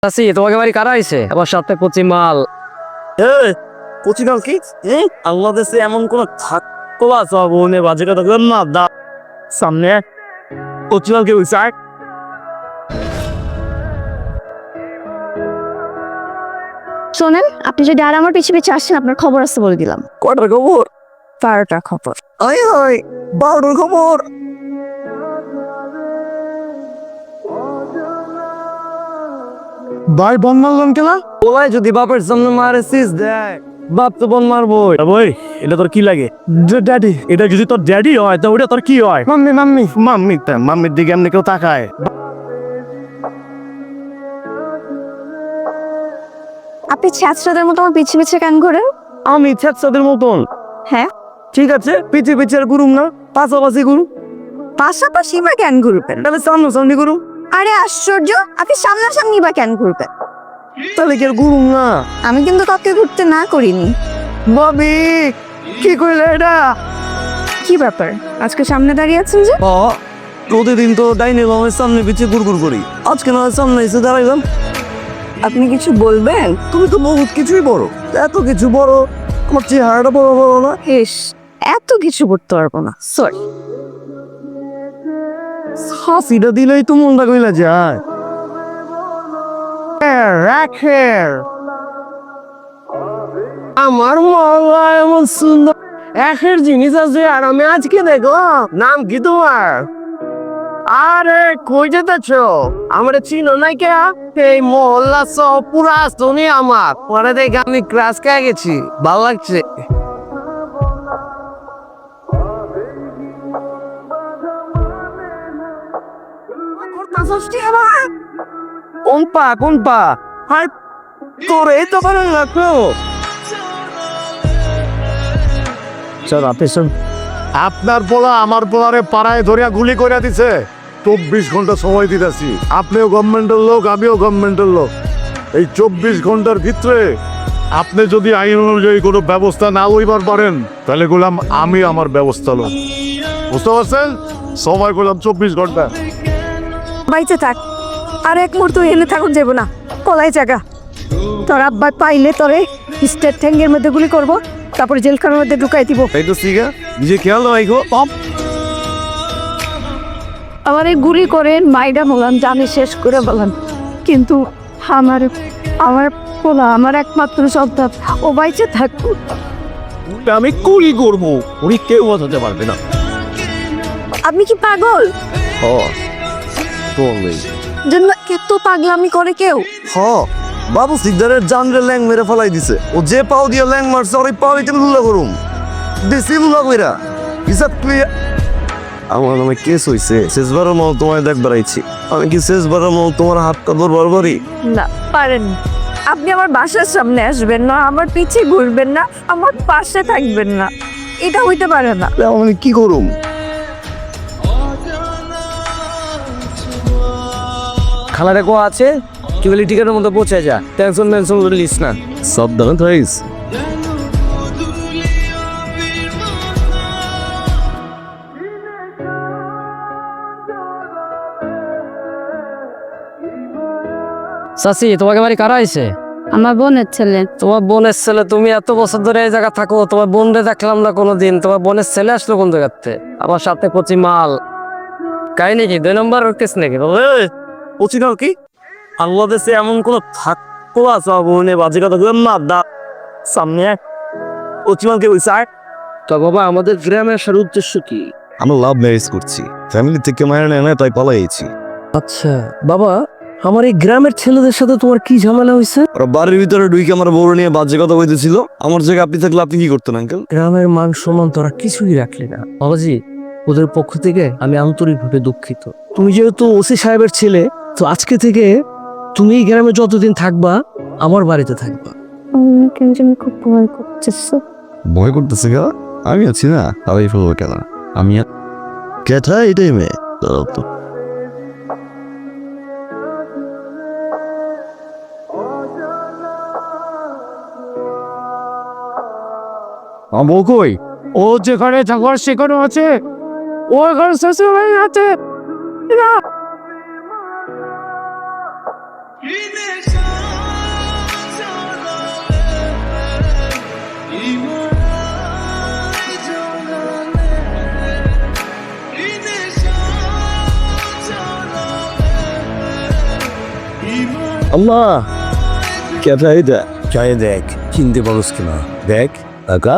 চাচি তোমাকে বাড়ি কারা আইছে আমার সাথে কচি মাল। কচি মাল কি? আল্লাহ দেশে এমন কোন থাকতো বোনে বাজে কথা বলেন না দা সামনে কচি মাল কে বলছে শোনেন, আপনি যদি আর আমার পিছে পিছে আসেন আপনার খবর আছে বলে দিলাম। কটার খবর? 12টা খবর। আয় হায় 12টার খবর। ভাই বন মারলাম কেনা? ওলাই যদি বাপের সামনে মারেছিস দেখ বাপ তো বোন মারবো। বই এটা তোর কি লাগে? ড্যাডি। এটা যদি তোর ড্যাডি হয় তা ওটা তোর কি হয়? মাম্মি মাম্মি মাম্মি মাম্মির দিকে এমনি কেউ তাকায়? আপনি ছ্যাঁচড়াদের মতো আমার পিছে পিছে কেন ঘোরেন? আমি ছেচ্ছাদের মতন? হ্যাঁ, ঠিক আছে পিছে পিছে আর গুরুম না, পাশাপাশি গুরু। পাশাপাশি বা কেন ঘুরবেন? তাহলে সামনাসামনি গুরু। আরে আশ্চর্য, আপনি সামনাসামনি বা কেন ঘুরবেন? তাহলে কি আর গুরুম না? আমি কিন্তু কাউকে ঘুরতে না করিনি। ভাবি কি কইলে এটা? কি ব্যাপার, আজকে সামনে দাঁড়িয়ে আছেন যে? প্রতিদিন তো ডাইনিং রুমের সামনে পিছিয়ে গুড়গুড় করি, আজকে না হয় সামনে এসে দাঁড়াইলাম। আপনি কিছু বলবেন? তুমি তো বহুত কিছুই বড়, এত কিছু বড়, আমার চেহারাটা বড় বড় না? হেস, এত কিছু করতে পারবো না, সরি। হাসিটা দিলেই তো মনটা কইলা যায়। রাখের আমার মহল্লা এমন সুন্দর একের জিনিস আছে আর আমি আজকে দেখো। নাম কি তোমার? আরে কই যেতেছ? আমার চিনো নাই কে? এই মহল্লা সব পুরা আসনি আমার পরে দেখে আমি ক্রাশ খেয়ে গেছি, ভালো লাগছে। কোন পা কোন পা? হাই তোর এই তো ভালো লাগলো। স্যার আপনি শুন, আপনার পোলা আমার পোলারে পাড়ায় ধরিয়া গুলি করে দিছে। 24 ঘন্টা সময় দিতেছি, আপনিও গভর্নমেন্টের লোক আমিও গভর্নমেন্টের লোক। এই 24 ঘন্টার ভিতরে আপনি যদি আইন অনুযায়ী কোনো ব্যবস্থা না লইবার পারেন তাহলে বললাম আমি আমার ব্যবস্থা লোক, বুঝতে পারছেন? সময় করলাম 24 ঘন্টা। বাইচে থাক, আর এক মুহূর্ত এনে থাকুন যাব না, পলাই জায়গা। তোর আব্বা পাইলে তোরে স্টেট ট্যাঙ্গের মধ্যে গুলি করবো, তারপর জেলখানার মধ্যে ঢুকাই দিব। এই তো সিগা নিজে খেয়াল রাখো। আমার এই গুলি করে মাইডা বললাম জানি শেষ করে বললাম, কিন্তু আমার আমার পোলা আমার একমাত্র সন্তান, ও বাইচে থাকবো। আমি কুড়ি করবো, উনি কেউ বাঁচাতে পারবে না। আপনি কি পাগল? হ বললেই জন্য কত পাগলামি করে কেউ? হ বাবু সিকদারের জানরে ল্যাং মেরে ফেলাই দিছে। ও যে পাও দিয়ে ল্যাং মারছে ওই পাও এটা লুলা করুম দেশি লুলা কইরা হিসাব ক্লিয়ার। আমার নামে কেস হইছে, শেষবারের মতো তোমায় দেখবার আইছি। আমি কি শেষবারের মতো তোমার হাত কাঁদর বারবারই? না পারেন, আপনি আমার বাসার সামনে আসবেন না, আমার পিছে ঘুরবেন না, আমার পাশে থাকবেন না, এটা হইতে পারে না। আমি কি করুম? খালারে কো আছে কি বলি টিকেটের মধ্যে পৌঁছে যা, টেনশন টেনশন লিস না, সব দাঁড়ান থাইস। চাচি তোমাকে বাড়ি কারা আইছে? আমার বোনের ছেলে। তোমার বোনের ছেলে? তুমি এত বছর ধরে এই জায়গা থাকো, তোমার বোনরে দেখলাম না কোনোদিন। তোমার বোনের ছেলে আসলো কোন জায়গাতে আমার সাথে কচি মাল? কাহিনী কি 2 নম্বর কেস নাকি? পচিনাল কি? আল্লাহ দেশে এমন কোন থাকতো আছে বোনে বাজে কথা বলেন না দা সামনে পচিনাল কে বলছে? তো বাবা আমাদের গ্রামে আসার উদ্দেশ্য কি? আমরা লাভ ম্যারেজ করছি, ফ্যামিলি থেকে মায়ের নেয় না তাই পালাইছি। আচ্ছা বাবা, আমার এই গ্রামের ছেলেদের সাথে তোমার কি ঝামেলা হয়েছে? ওরা বাড়ির ভিতরে ঢুকে আমার বউর নিয়ে বাজে কথা বলতেছিল। আমার জায়গায় আপনি থাকলে আপনি কি করতেন আঙ্কেল? গ্রামের মান সম্মান তোরা কিছুই রাখলি না বাবাজি। ওদের পক্ষ থেকে আমি আন্তরিকভাবে দুঃখিত। তুমি যেহেতু ওসি সাহেবের ছেলে, তো আজকে থেকে তুমি এই গ্রামে যতদিন থাকবা আমার বাড়িতে থাকবা। আমি খুব ভয় করতেছে। ভয় করতেছে গা? আমি আছি না, তাই ফেলবো কেন? আমি কেটা এটাই মেয়ে দাঁড়াও তো। বউ কই? ও যেখানে থাকার সেখানে আছে, ও এখানে শ্বশুর বাড়ি আছে না। আম্মা কেটা এটা চাই দেখ চিনতে পারস কিনা দেখ কাকা